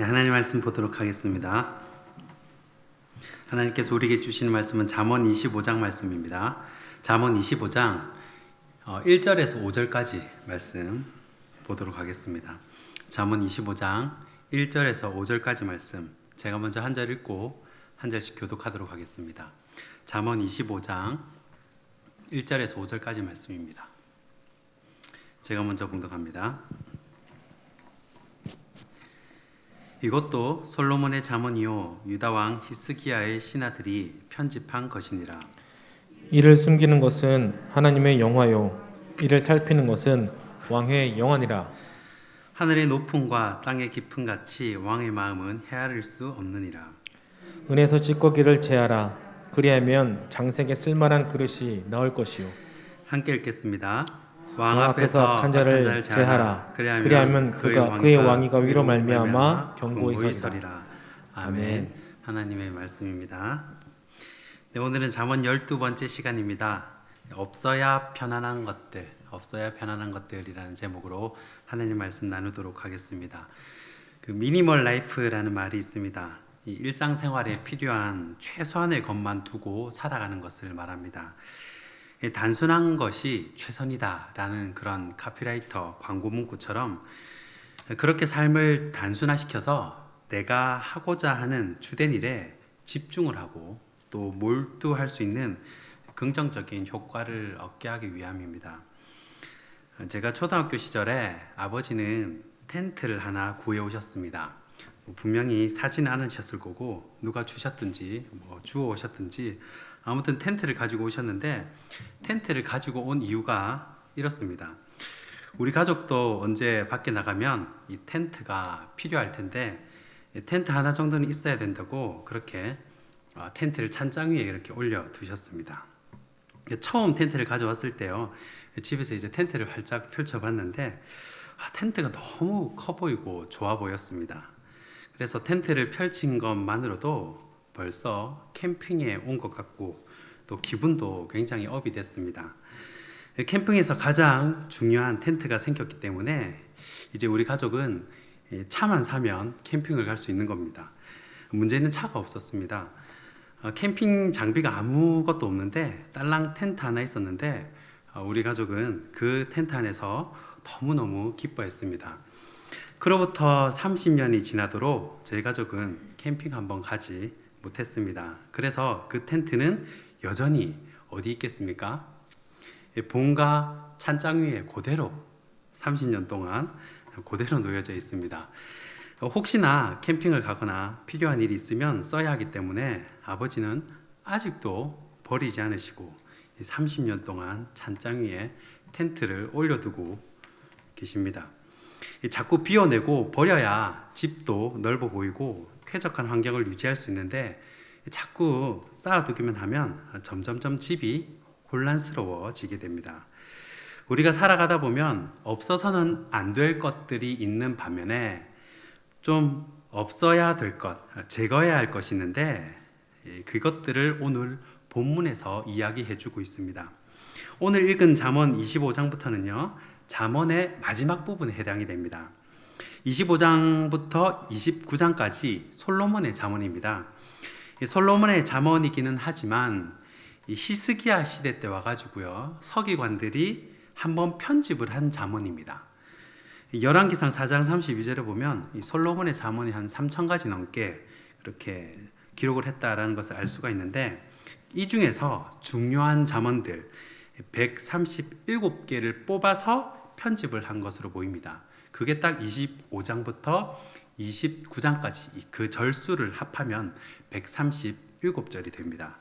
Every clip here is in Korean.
네, 하나님 말씀 보도록 하겠습니다. 하나님께서 우리에게 주시는 말씀은 잠언 25장 말씀입니다. 잠언 25장 1절에서 5절까지 말씀 보도록 하겠습니다. 잠언 25장 1절에서 5절까지 말씀, 제가 먼저 한 절 읽고 한 절씩 교독하도록 하겠습니다. 잠언 25장 1절에서 5절까지 말씀입니다. 제가 먼저 봉독합니다. 이것도 솔로몬의 잠언이요 유다 왕 히스기야의 신하들이 편집한 것이니라. 이를 숨기는 것은 하나님의 영화요, 이를 살피는 것은 왕의 영안이라. 하늘의 높음과 땅의 깊음 같이 왕의 마음은 헤아릴 수 없느니라. 은에서 찌꺼기를 제하라. 그리하면 장색에 쓸만한 그릇이 나올 것이요. 함께 읽겠습니다. 왕 앞에서 악한 자를 제하라. 그리하면 그의 왕위가 위로 말미암아 견고히 서리라. 아멘. 하나님의 말씀입니다. 네, 오늘은 잠언 12번째 시간입니다. 없어야 편안한 것들이라는 제목으로 하나님 말씀 나누도록 하겠습니다. 그 미니멀 라이프라는 말이 있습니다. 이 일상생활에 필요한 최소한의 것만 두고 살아가는 것을 말합니다. 단순한 것이 최선이다라는 그런 카피라이터 광고 문구처럼 그렇게 삶을 단순화시켜서 내가 하고자 하는 주된 일에 집중을 하고 또 몰두할 수 있는 긍정적인 효과를 얻게 하기 위함입니다. 제가 초등학교 시절에 아버지는 텐트를 하나 구해 오셨습니다. 분명히 사진 않으셨을 거고 누가 주셨든지 주워 오셨든지 아무튼 텐트를 가지고 오셨는데, 텐트를 가지고 온 이유가 이렇습니다. 우리 가족도 언제 밖에 나가면 이 텐트가 필요할 텐데 텐트 하나 정도는 있어야 된다고 그렇게 텐트를 찬장 위에 이렇게 올려 두셨습니다. 처음 텐트를 가져왔을 때요, 집에서 이제 텐트를 활짝 펼쳐봤는데 텐트가 너무 커 보이고 좋아 보였습니다. 그래서 텐트를 펼친 것만으로도 벌써 캠핑에 온 것 같고 또 기분도 굉장히 업이 됐습니다. 캠핑에서 가장 중요한 텐트가 생겼기 때문에 이제 우리 가족은 차만 사면 캠핑을 갈 수 있는 겁니다. 문제는 차가 없었습니다. 캠핑 장비가 아무것도 없는데 딸랑 텐트 하나 있었는데 우리 가족은 그 텐트 안에서 너무너무 기뻐했습니다. 그로부터 30년이 지나도록 저희 가족은 캠핑 한번 가지 못했습니다. 그래서 그 텐트는 여전히 어디 있겠습니까? 본가 찬장 위에 그대로 30년 동안 그대로 놓여져 있습니다. 혹시나 캠핑을 가거나 필요한 일이 있으면 써야 하기 때문에 아버지는 아직도 버리지 않으시고 30년 동안 찬장 위에 텐트를 올려두고 계십니다. 자꾸 비워내고 버려야 집도 넓어 보이고 쾌적한 환경을 유지할 수 있는데 자꾸 쌓아두기만 하면 점점점 집이 혼란스러워지게 됩니다. 우리가 살아가다 보면 없어서는 안 될 것들이 있는 반면에 좀 없어야 될 것, 제거해야 할 것이 있는데 그것들을 오늘 본문에서 이야기해주고 있습니다. 오늘 읽은 잠언 25장부터는요, 잠언의 마지막 부분에 해당이 됩니다. 25장부터 29장까지 솔로몬의 잠언입니다. 솔로몬의 잠언이기는 하지만 히스기야 시대 때 와가지고요, 서기관들이 한번 편집을 한 잠언입니다. 열왕기상 4장 32절에 보면 이 솔로몬의 잠언이 한 3,000가지 넘게 그렇게 기록을 했다라는 것을 알 수가 있는데, 이 중에서 중요한 잠언들 137개를 뽑아서 편집을 한 것으로 보입니다. 그게 딱 25장부터 29장까지 그 절수를 합하면 137절이 됩니다.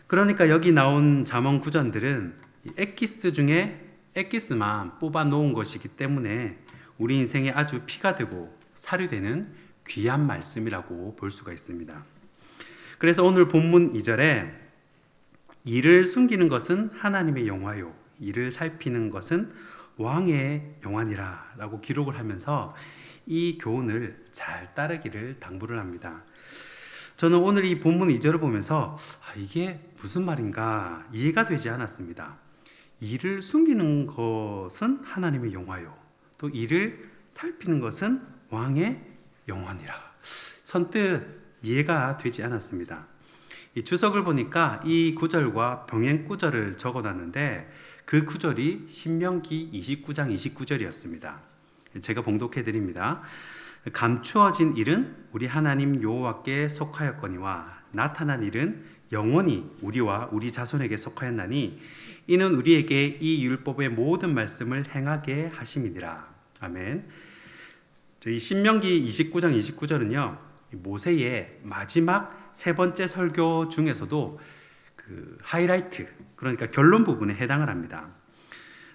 그러니까 여기 나온 잠언 구전들은 엑기스 중에 엑기스만 뽑아 놓은 것이기 때문에 우리 인생에 아주 피가 되고 살이 되는 귀한 말씀이라고 볼 수가 있습니다. 그래서 오늘 본문 2절에 이를 숨기는 것은 하나님의 영화요, 이를 살피는 것은 왕의 영안이라 라고 기록을 하면서 이 교훈을 잘 따르기를 당부를 합니다. 저는 오늘 이 본문 2절을 보면서 이게 무슨 말인가 이해가 되지 않았습니다. 이를 숨기는 것은 하나님의 영화요, 또 이를 살피는 것은 왕의 영원이라. 선뜻 이해가 되지 않았습니다. 이 주석을 보니까 이 구절과 병행 구절을 적어놨는데 그 구절이 신명기 29장 29절이었습니다. 제가 봉독해 드립니다. 감추어진 일은 우리 하나님 여호와께 속하였거니와 나타난 일은 영원히 우리와 우리 자손에게 속하였나니 이는 우리에게 이 율법의 모든 말씀을 행하게 하심이니라. 아멘. 이 신명기 29장 29절은요, 모세의 마지막 세 번째 설교 중에서도 그 하이라이트, 그러니까 결론 부분에 해당을 합니다.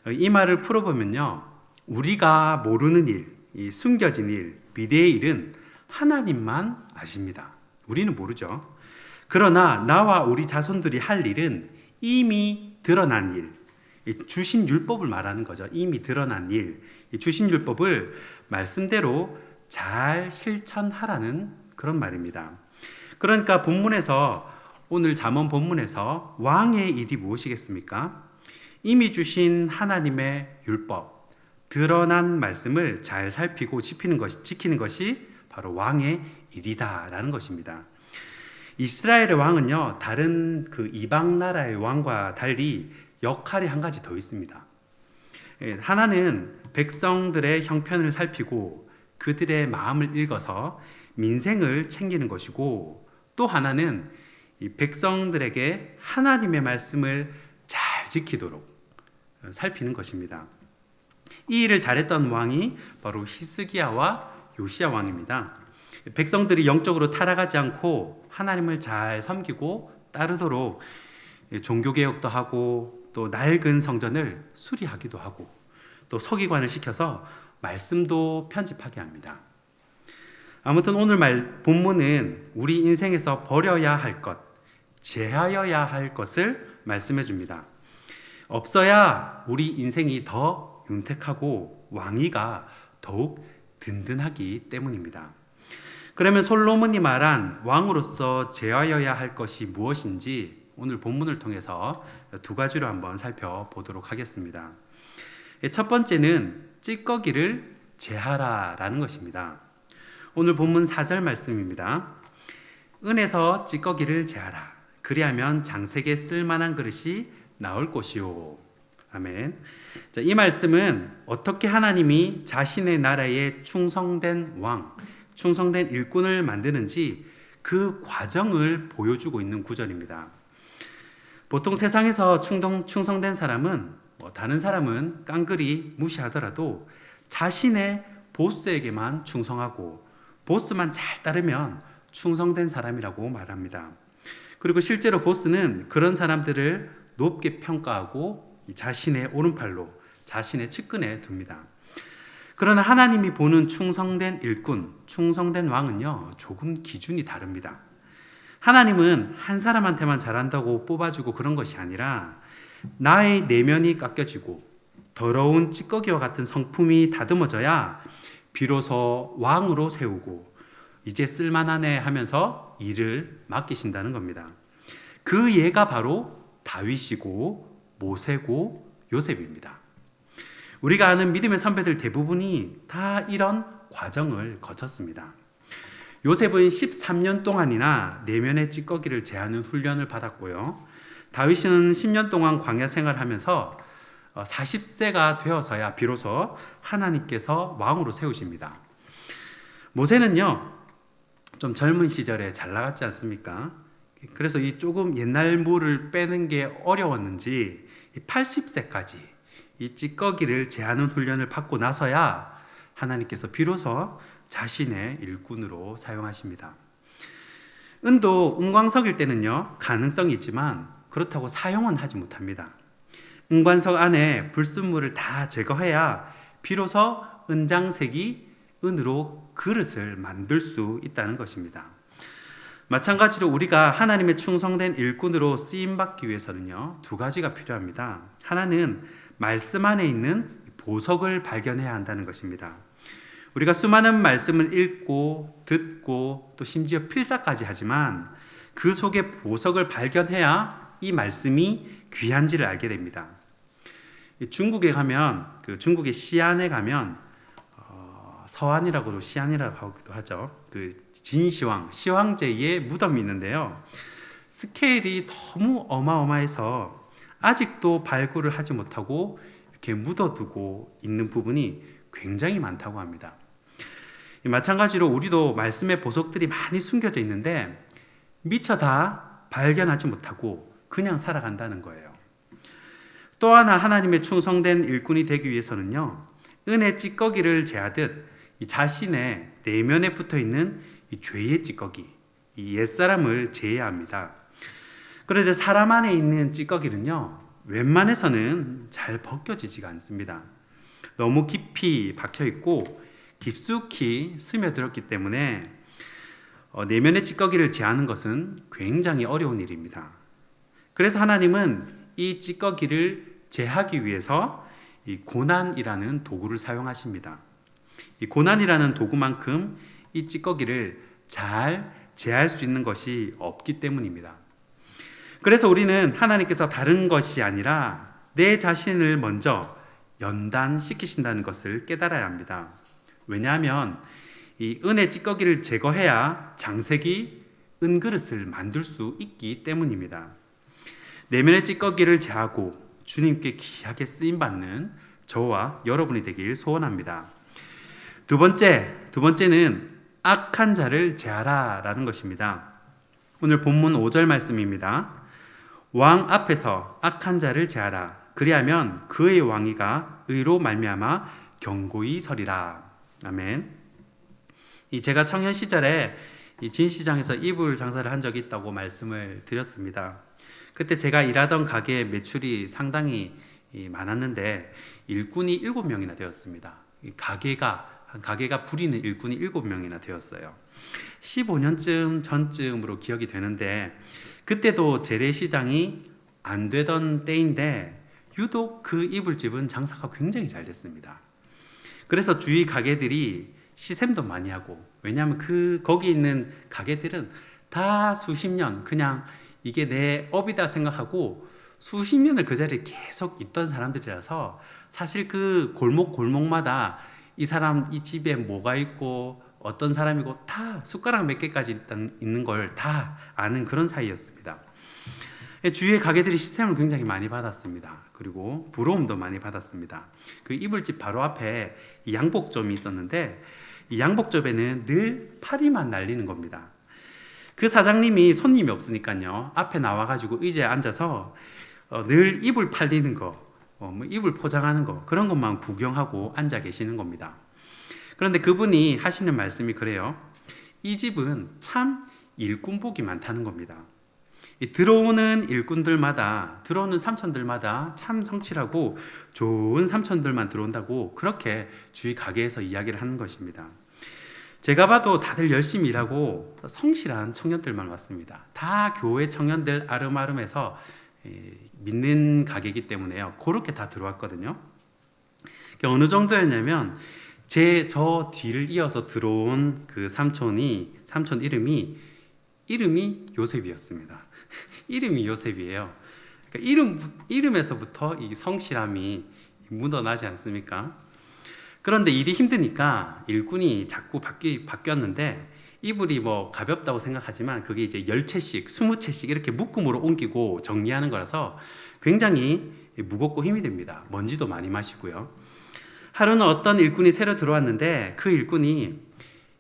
이 말을 풀어보면요, 우리가 모르는 일, 이 숨겨진 일, 미래의 일은 하나님만 아십니다. 우리는 모르죠. 그러나 나와 우리 자손들이 할 일은 이미 드러난 일, 주신 율법을 말하는 거죠. 이미 드러난 일, 주신 율법을 말씀대로 잘 실천하라는 그런 말입니다. 그러니까 본문에서, 오늘 잠언 본문에서 왕의 일이 무엇이겠습니까? 이미 주신 하나님의 율법, 드러난 말씀을 잘 살피고 지키는 것이 바로 왕의 일이다라는 것입니다. 이스라엘의 왕은요, 다른 그 이방 나라의 왕과 달리 역할이 한 가지 더 있습니다. 하나는 백성들의 형편을 살피고 그들의 마음을 읽어서 민생을 챙기는 것이고, 또 하나는 이 백성들에게 하나님의 말씀을 잘 지키도록 살피는 것입니다. 이 일을 잘했던 왕이 바로 히스기야와 요시야 왕입니다. 백성들이 영적으로 타락하지 않고 하나님을 잘 섬기고 따르도록 종교개혁도 하고, 또 낡은 성전을 수리하기도 하고, 또 서기관을 시켜서 말씀도 편집하게 합니다. 아무튼 오늘 본문은 우리 인생에서 버려야 할 것, 제하여야 할 것을 말씀해 줍니다. 없어야 우리 인생이 더 윤택하고 왕위가 더욱 든든하기 때문입니다. 그러면 솔로몬이 말한 왕으로서 제하여야 할 것이 무엇인지 오늘 본문을 통해서 두 가지로 한번 살펴보도록 하겠습니다. 첫 번째는 찌꺼기를 제하라라는 것입니다. 오늘 본문 4절 말씀입니다. 은에서 찌꺼기를 제하라. 그리하면 장색에 쓸만한 그릇이 나올 것이요. 아멘. 자, 이 말씀은 어떻게 하나님이 자신의 나라에 충성된 왕, 충성된 일꾼을 만드는지 그 과정을 보여주고 있는 구절입니다. 보통 세상에서 충성된 사람은, 다른 사람은 깡그리 무시하더라도 자신의 보스에게만 충성하고 보스만 잘 따르면 충성된 사람이라고 말합니다. 그리고 실제로 보스는 그런 사람들을 높게 평가하고 자신의 오른팔로, 자신의 측근에 둡니다. 그러나 하나님이 보는 충성된 일꾼, 충성된 왕은요, 조금 기준이 다릅니다. 하나님은 한 사람한테만 잘한다고 뽑아주고 그런 것이 아니라 나의 내면이 깎여지고 더러운 찌꺼기와 같은 성품이 다듬어져야 비로소 왕으로 세우고 이제 쓸만하네 하면서 일을 맡기신다는 겁니다. 그 예가 바로 다윗이고 모세고 요셉입니다. 우리가 아는 믿음의 선배들 대부분이 다 이런 과정을 거쳤습니다. 요셉은 13년 동안이나 내면의 찌꺼기를 제하는 훈련을 받았고요. 다윗은 10년 동안 광야 생활하면서 40세가 되어서야 비로소 하나님께서 왕으로 세우십니다. 모세는요, 좀 젊은 시절에 잘 나갔지 않습니까? 그래서 이 조금 옛날 물을 빼는 게 어려웠는지 80세까지 이 찌꺼기를 제하는 훈련을 받고 나서야 하나님께서 비로소 자신의 일꾼으로 사용하십니다. 은도 은광석일 때는요, 가능성이 있지만 그렇다고 사용은 하지 못합니다. 은광석 안에 불순물을 다 제거해야 비로소 은장색이 은으로 그릇을 만들 수 있다는 것입니다. 마찬가지로 우리가 하나님의 충성된 일꾼으로 쓰임받기 위해서는요, 두 가지가 필요합니다. 하나는 말씀 안에 있는 보석을 발견해야 한다는 것입니다. 우리가 수많은 말씀을 읽고 듣고 또 심지어 필사까지 하지만 그 속에 보석을 발견해야 이 말씀이 귀한지를 알게 됩니다. 중국에 가면, 중국의 시안에 가면 서안이라고도 시안이라고 하기도 하죠. 그 진시황, 시황제의 무덤이 있는데요. 스케일이 너무 어마어마해서 아직도 발굴을 하지 못하고 이렇게 묻어두고 있는 부분이 굉장히 많다고 합니다. 마찬가지로 우리도 말씀의 보석들이 많이 숨겨져 있는데 미처 다 발견하지 못하고 그냥 살아간다는 거예요. 또 하나 하나님의 충성된 일꾼이 되기 위해서는요, 은혜 찌꺼기를 제하듯 이 자신의 내면에 붙어 있는 이 죄의 찌꺼기, 이 옛사람을 제해야 합니다. 그런데 사람 안에 있는 찌꺼기는요, 웬만해서는 잘 벗겨지지가 않습니다. 너무 깊이 박혀 있고 깊숙이 스며들었기 때문에 내면의 찌꺼기를 제하는 것은 굉장히 어려운 일입니다. 그래서 하나님은 이 찌꺼기를 제하기 위해서 이 고난이라는 도구를 사용하십니다. 이 고난이라는 도구만큼 이 찌꺼기를 잘 제할 수 있는 것이 없기 때문입니다. 그래서 우리는 하나님께서 다른 것이 아니라 내 자신을 먼저 연단시키신다는 것을 깨달아야 합니다. 왜냐하면 이 은혜 찌꺼기를 제거해야 장색이 은그릇을 만들 수 있기 때문입니다. 내면의 찌꺼기를 제하고 주님께 귀하게 쓰임받는 저와 여러분이 되길 소원합니다. 두 번째는 악한 자를 제하라 라는 것입니다. 오늘 본문 5절 말씀입니다. 왕 앞에서 악한 자를 제하라. 그리하면 그의 왕위가 의로 말미암아 견고히 서리라. 아멘. 제가 청년 시절에 이 진시장에서 이불 장사를 한 적이 있다고 말씀을 드렸습니다. 그때 제가 일하던 가게의 매출이 상당히 많았는데 일꾼이 7명이나 되었습니다. 가게가 부리는 일꾼이 7명이나 되었어요. 15년쯤 전쯤으로 기억이 되는데 그때도 재래시장이 안 되던 때인데 유독 그 이불집은 장사가 굉장히 잘 됐습니다. 그래서 주위 가게들이 시샘도 많이 하고, 왜냐하면 거기 있는 가게들은 다 수십 년 그냥 이게 내 업이다 생각하고 수십 년을 그 자리에 계속 있던 사람들이라서 사실 그 골목마다 이 사람 이 집에 뭐가 있고 어떤 사람이고 다 숟가락 몇 개까지 있는 걸 다 아는 그런 사이였습니다. 주위의 가게들이 시샘을 굉장히 많이 받았습니다. 그리고 부러움도 많이 받았습니다. 그 이불집 바로 앞에 이 양복점이 있었는데 이 양복점에는 늘 파리만 날리는 겁니다. 그 사장님이 손님이 없으니까요, 앞에 나와가지고 의자에 앉아서 늘 이불 팔리는 거, 이불 포장하는 거, 그런 것만 구경하고 앉아 계시는 겁니다. 그런데 그분이 하시는 말씀이 그래요. 이 집은 참 일꾼복이 많다는 겁니다. 들어오는 일꾼들마다, 들어오는 삼촌들마다 참 성실하고 좋은 삼촌들만 들어온다고 그렇게 주위 가게에서 이야기를 하는 것입니다. 제가 봐도 다들 열심히 일하고 성실한 청년들만 왔습니다. 다 교회 청년들 아름아름해서 믿는 가게이기 때문에요. 그렇게 다 들어왔거든요. 어느 정도였냐면 저 뒤를 이어서 들어온 그 삼촌 이름이 요셉이었습니다. 이름이 요셉이에요. 그러니까 이름에서부터 이 성실함이 묻어나지 않습니까? 그런데 일이 힘드니까 일꾼이 자꾸 바뀌었는데 이불이 뭐 가볍다고 생각하지만 그게 이제 10채씩, 20채씩 이렇게 묶음으로 옮기고 정리하는 거라서 굉장히 무겁고 힘이 듭니다. 먼지도 많이 마시고요. 하루는 어떤 일꾼이 새로 들어왔는데 그 일꾼이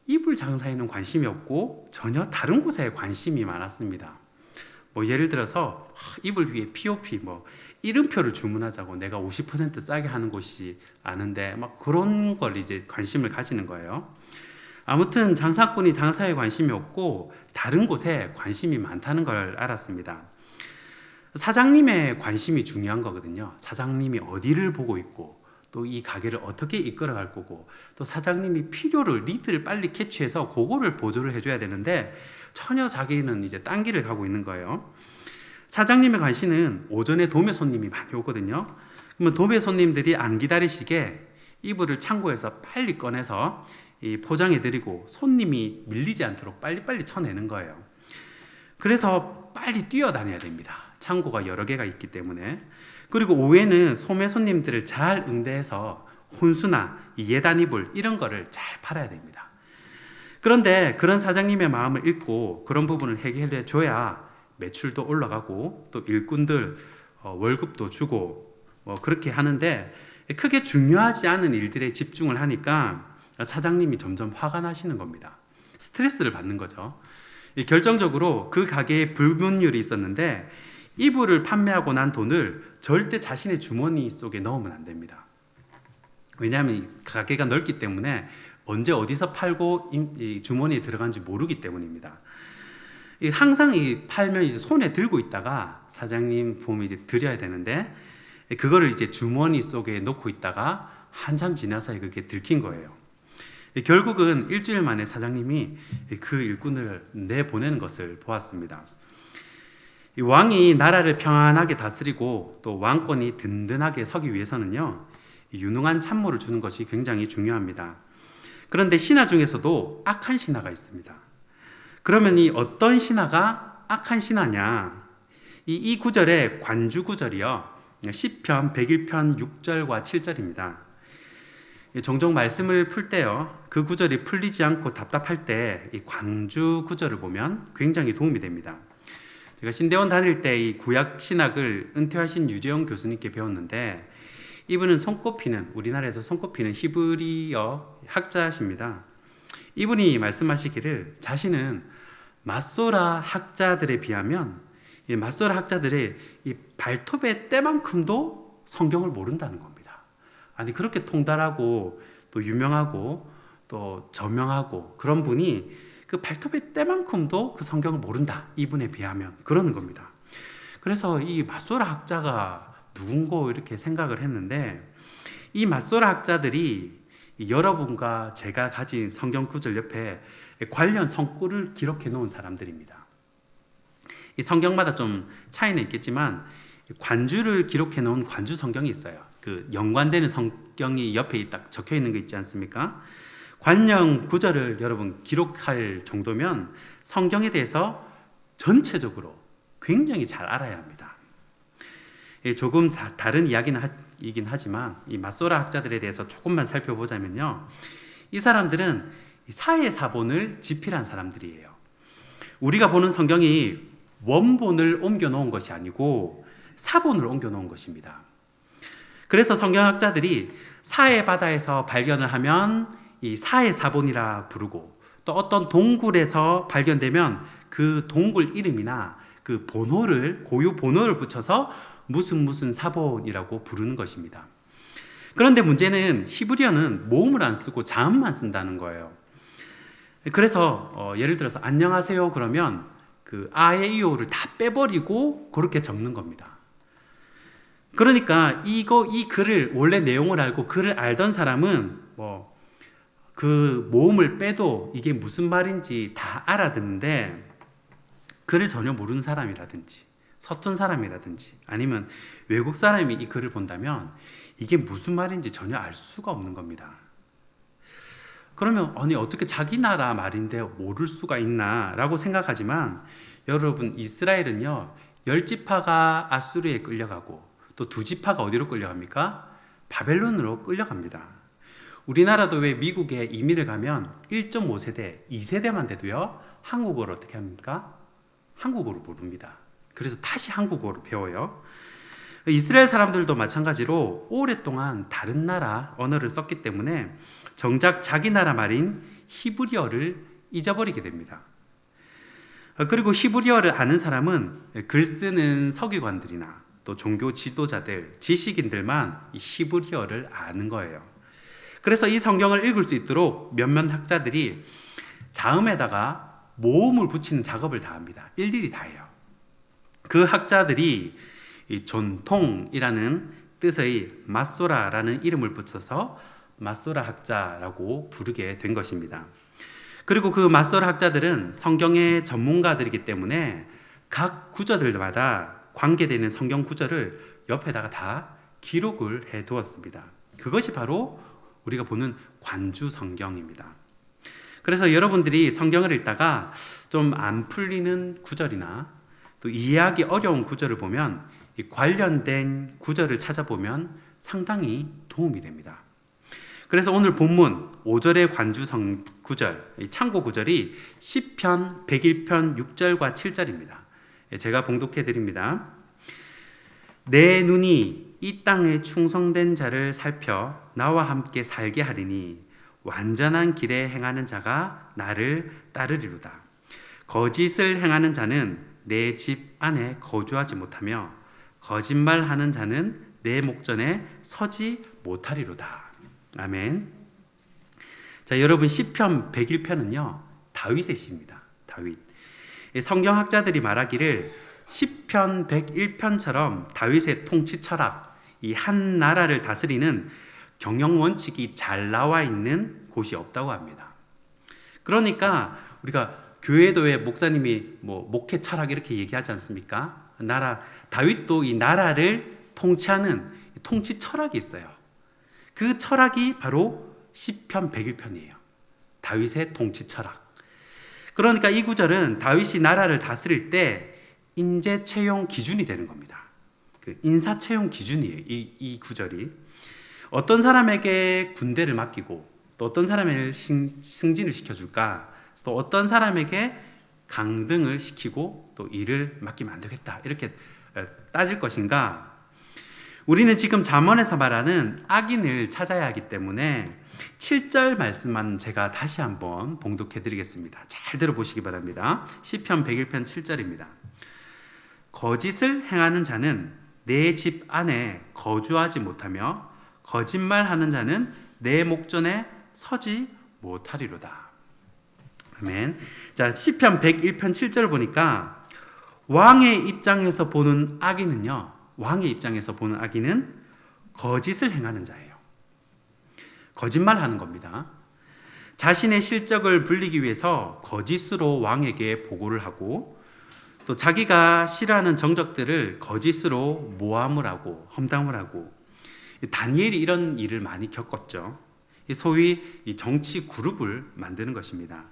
이불 장사에는 관심이 없고 전혀 다른 곳에 관심이 많았습니다. 예를 들어서 이불 위에 POP 이름표를 주문하자고 내가 50% 싸게 하는 곳이 아는데 그런 걸 이제 관심을 가지는 거예요. 아무튼 장사꾼이 장사에 관심이 없고 다른 곳에 관심이 많다는 걸 알았습니다. 사장님의 관심이 중요한 거거든요. 사장님이 어디를 보고 있고 또 이 가게를 어떻게 이끌어갈 거고 또 사장님이 리드를 빨리 캐치해서 그거를 보조를 해줘야 되는데 전혀 자기는 이제 딴 길을 가고 있는 거예요. 사장님의 관심은 오전에 도매 손님이 많이 오거든요. 그러면 도매 손님들이 안 기다리시게 이불을 창고에서 빨리 꺼내서 포장해드리고 손님이 밀리지 않도록 빨리빨리 쳐내는 거예요. 그래서 빨리 뛰어다녀야 됩니다. 창고가 여러 개가 있기 때문에. 그리고 오후에는 소매 손님들을 잘 응대해서 혼수나 이 예단이불 이런 거를 잘 팔아야 됩니다. 그런데 그런 사장님의 마음을 읽고 그런 부분을 해결해 줘야 매출도 올라가고 또 일꾼들 월급도 주고 그렇게 하는데 크게 중요하지 않은 일들에 집중을 하니까 사장님이 점점 화가 나시는 겁니다. 스트레스를 받는 거죠. 결정적으로 그 가게에 불문율이 있었는데 이불을 판매하고 난 돈을 절대 자신의 주머니 속에 넣으면 안 됩니다. 왜냐하면 이 가게가 넓기 때문에 언제 어디서 팔고 이 주머니에 들어간지 모르기 때문입니다. 항상 팔면 이제 손에 들고 있다가 사장님 보면 이제 드려야 되는데 그거를 이제 주머니 속에 넣고 있다가 한참 지나서 그게 들킨 거예요. 결국은 일주일 만에 사장님이 그 일꾼을 내보내는 것을 보았습니다. 이 왕이 나라를 평안하게 다스리고 또 왕권이 든든하게 서기 위해서는요, 유능한 참모를 주는 것이 굉장히 중요합니다. 그런데 신하 중에서도 악한 신하가 있습니다. 그러면 이 어떤 신하가 악한 신하냐? 이 구절의 관주 구절이요, 시편 101편 6절과 7절입니다. 종종 말씀을 풀 때요, 그 구절이 풀리지 않고 답답할 때 이 관주 구절을 보면 굉장히 도움이 됩니다. 제가 신대원 다닐 때 이 구약 신학을 은퇴하신 유재영 교수님께 배웠는데, 이분은 손꼽히는, 우리나라에서 손꼽히는 히브리어 학자십니다. 이분이 말씀하시기를 자신은 맛소라 학자들에 비하면 이 맛소라 학자들의 이 발톱의 때만큼도 성경을 모른다는 겁니다. 아니, 그렇게 통달하고 또 유명하고 또 저명하고 그런 분이 그 발톱의 때만큼도 그 성경을 모른다, 이분에 비하면, 그러는 겁니다. 그래서 이 맛소라 학자가 누군고 이렇게 생각을 했는데, 이 맛소라 학자들이 여러분과 제가 가진 성경 구절 옆에 관련 성구를 기록해 놓은 사람들입니다. 이 성경마다 좀 차이는 있겠지만 관주를 기록해 놓은 관주 성경이 있어요. 그 연관되는 성경이 옆에 딱 적혀 있는 거 있지 않습니까? 관련 구절을 여러분 기록할 정도면 성경에 대해서 전체적으로 굉장히 잘 알아야 합니다. 조금 다른 이야기긴 하지만 이 맛소라 학자들에 대해서 조금만 살펴보자면요, 이 사람들은 사해사본을 집필한 사람들이에요. 우리가 보는 성경이 원본을 옮겨 놓은 것이 아니고 사본을 옮겨 놓은 것입니다. 그래서 성경학자들이 사해 바다에서 발견을 하면 이 사해사본이라 부르고, 또 어떤 동굴에서 발견되면 그 동굴 이름이나 그 번호를, 고유 번호를 붙여서 무슨 사본이라고 부르는 것입니다. 그런데 문제는 히브리어는 모음을 안 쓰고 자음만 쓴다는 거예요. 그래서 예를 들어서 안녕하세요 그러면 그 아에이오를 다 빼버리고 그렇게 적는 겁니다. 그러니까 이 글을, 원래 내용을 알고 글을 알던 사람은 그 모음을 빼도 이게 무슨 말인지 다 알아듣는데, 글을 전혀 모르는 사람이라든지 서툰 사람이라든지 아니면 외국 사람이 이 글을 본다면 이게 무슨 말인지 전혀 알 수가 없는 겁니다. 그러면 아니, 어떻게 자기 나라 말인데 모를 수가 있나 라고 생각하지만, 여러분 이스라엘은요 10지파가 아수르에 끌려가고 또 2지파가 어디로 끌려갑니까? 바벨론으로 끌려갑니다. 우리나라도 왜 미국에 이민을 가면 1.5세대, 2세대만 돼도요 한국어를 어떻게 합니까? 한국어로 모릅니다. 그래서 다시 한국어로 배워요. 이스라엘 사람들도 마찬가지로 오랫동안 다른 나라 언어를 썼기 때문에 정작 자기 나라 말인 히브리어를 잊어버리게 됩니다. 그리고 히브리어를 아는 사람은 글 쓰는 서기관들이나 또 종교 지도자들, 지식인들만 이 히브리어를 아는 거예요. 그래서 이 성경을 읽을 수 있도록 몇몇 학자들이 자음에다가 모음을 붙이는 작업을 다 합니다. 일일이 다 해요. 그 학자들이 이 전통이라는 뜻의 맛소라라는 이름을 붙여서 맛소라 학자라고 부르게 된 것입니다. 그리고 그 맛소라 학자들은 성경의 전문가들이기 때문에 각 구절들마다 관계되는 성경 구절을 옆에다가 다 기록을 해 두었습니다. 그것이 바로 우리가 보는 관주 성경입니다. 그래서 여러분들이 성경을 읽다가 좀 안 풀리는 구절이나 또 이해하기 어려운 구절을 보면 이 관련된 구절을 찾아보면 상당히 도움이 됩니다. 그래서 오늘 본문 5절의 관주성 구절, 창고 구절이 시편 101편 6절과 7절입니다. 제가 봉독해 드립니다. 내 눈이 이 땅에 충성된 자를 살펴 나와 함께 살게 하리니 완전한 길에 행하는 자가 나를 따르리로다. 거짓을 행하는 자는 내 집 안에 거주하지 못하며 거짓말하는 자는 내 목전에 서지 못하리로다. 아멘. 자, 여러분, 시편 101편은요 다윗의 시입니다. 다윗. 성경학자들이 말하기를 시편 101편처럼 다윗의 통치 철학, 이 한 나라를 다스리는 경영 원칙이 잘 나와 있는 곳이 없다고 합니다. 그러니까 우리가 교회도 왜 목사님이 목회 철학 이렇게 얘기하지 않습니까? 다윗도 이 나라를 통치하는 통치 철학이 있어요. 그 철학이 바로 시편 101편이에요. 다윗의 통치 철학. 그러니까 이 구절은 다윗이 나라를 다스릴 때 인재 채용 기준이 되는 겁니다. 그 인사 채용 기준이에요. 이 구절이 어떤 사람에게 군대를 맡기고 또 어떤 사람을 승진을 시켜줄까, 또 어떤 사람에게 강등을 시키고 또 일을 맡기면 안 되겠다 이렇게 따질 것인가. 우리는 지금 잠언에서 말하는 악인을 찾아야 하기 때문에 7절 말씀만 제가 다시 한번 봉독해 드리겠습니다. 잘 들어보시기 바랍니다. 시편 101편 7절입니다. 거짓을 행하는 자는 내 집 안에 거주하지 못하며 거짓말하는 자는 내 목전에 서지 못하리로다. 아멘. 자, 시편 101편 7절 보니까 왕의 입장에서 보는 악인은요, 왕의 입장에서 보는 악인은 거짓을 행하는 자예요. 거짓말하는 겁니다. 자신의 실적을 불리기 위해서 거짓으로 왕에게 보고를 하고 또 자기가 싫어하는 정적들을 거짓으로 모함을 하고 험담을 하고, 다니엘이 이런 일을 많이 겪었죠. 소위 정치 그룹을 만드는 것입니다.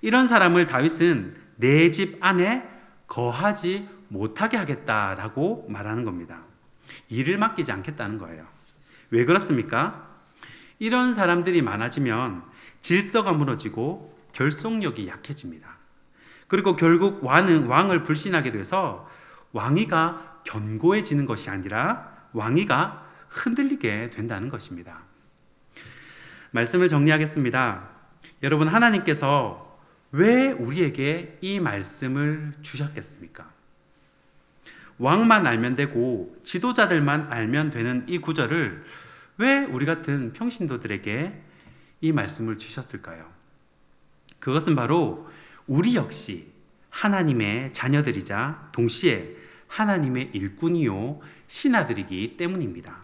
이런 사람을 다윗은 내 집 안에 거하지 못하게 하겠다라고 말하는 겁니다. 일을 맡기지 않겠다는 거예요. 왜 그렇습니까? 이런 사람들이 많아지면 질서가 무너지고 결속력이 약해집니다. 그리고 결국 왕을 불신하게 돼서 왕위가 견고해지는 것이 아니라 왕위가 흔들리게 된다는 것입니다. 말씀을 정리하겠습니다. 여러분, 하나님께서 왜 우리에게 이 말씀을 주셨겠습니까? 왕만 알면 되고 지도자들만 알면 되는 이 구절을 왜 우리 같은 평신도들에게 이 말씀을 주셨을까요? 그것은 바로 우리 역시 하나님의 자녀들이자 동시에 하나님의 일꾼이요 신하들이기 때문입니다.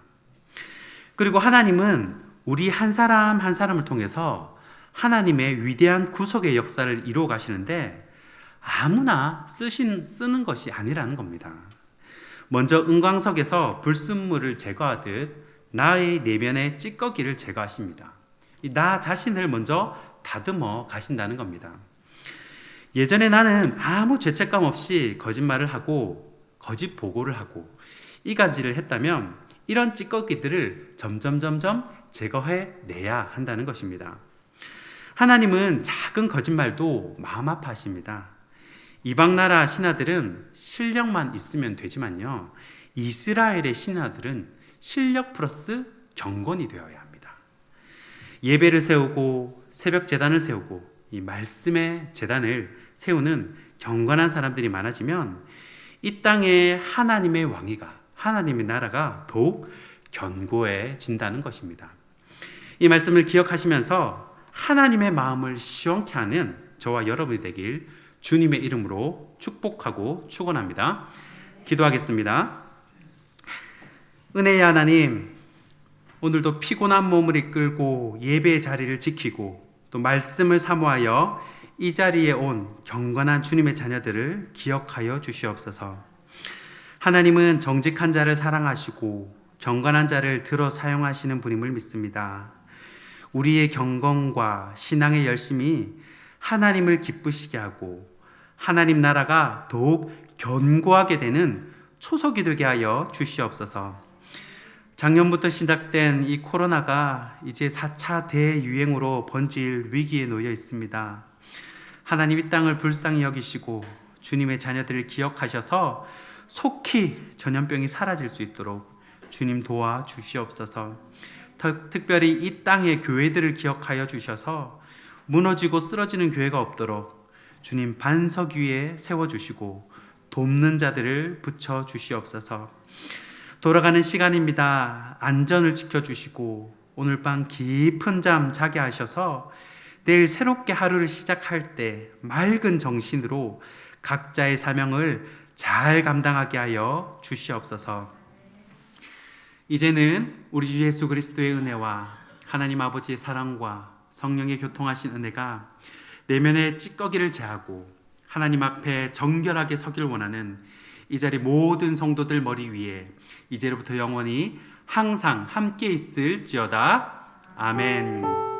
그리고 하나님은 우리 한 사람 한 사람을 통해서 하나님의 위대한 구속의 역사를 이루어 가시는데 아무나 쓰는 것이 아니라는 겁니다. 먼저 은광석에서 불순물을 제거하듯 나의 내면의 찌꺼기를 제거하십니다. 나 자신을 먼저 다듬어 가신다는 겁니다. 예전에 나는 아무 죄책감 없이 거짓말을 하고 거짓 보고를 하고 이간질을 했다면 이런 찌꺼기들을 점점 제거해 내야 한다는 것입니다. 하나님은 작은 거짓말도 마음 아파하십니다. 이방 나라 신하들은 실력만 있으면 되지만요, 이스라엘의 신하들은 실력 플러스 경건이 되어야 합니다. 예배를 세우고 새벽 제단을 세우고 이 말씀의 제단을 세우는 경건한 사람들이 많아지면 이 땅에 하나님의 왕위가, 하나님의 나라가 더욱 견고해진다는 것입니다. 이 말씀을 기억하시면서 하나님의 마음을 시원케 하는 저와 여러분이 되길 주님의 이름으로 축복하고 축원합니다. 기도하겠습니다. 은혜의 하나님, 오늘도 피곤한 몸을 이끌고 예배의 자리를 지키고 또 말씀을 사모하여 이 자리에 온 경건한 주님의 자녀들을 기억하여 주시옵소서. 하나님은 정직한 자를 사랑하시고 경건한 자를 들어 사용하시는 분임을 믿습니다. 우리의 경건과 신앙의 열심이 하나님을 기쁘시게 하고 하나님 나라가 더욱 견고하게 되는 초석이 되게 하여 주시옵소서. 작년부터 시작된 이 코로나가 이제 4차 대유행으로 번질 위기에 놓여 있습니다. 하나님 이 땅을 불쌍히 여기시고 주님의 자녀들을 기억하셔서 속히 전염병이 사라질 수 있도록 주님 도와 주시옵소서. 특별히 이 땅의 교회들을 기억하여 주셔서 무너지고 쓰러지는 교회가 없도록 주님 반석 위에 세워주시고 돕는 자들을 붙여 주시옵소서. 돌아가는 시간입니다. 안전을 지켜주시고 오늘 밤 깊은 잠 자게 하셔서 내일 새롭게 하루를 시작할 때 맑은 정신으로 각자의 사명을 잘 감당하게 하여 주시옵소서. 이제는 우리 주 예수 그리스도의 은혜와 하나님 아버지의 사랑과 성령의 교통하신 은혜가 내면의 찌꺼기를 제하고 하나님 앞에 정결하게 서길 원하는 이 자리 모든 성도들 머리 위에 이제로부터 영원히 항상 함께 있을지어다. 아멘.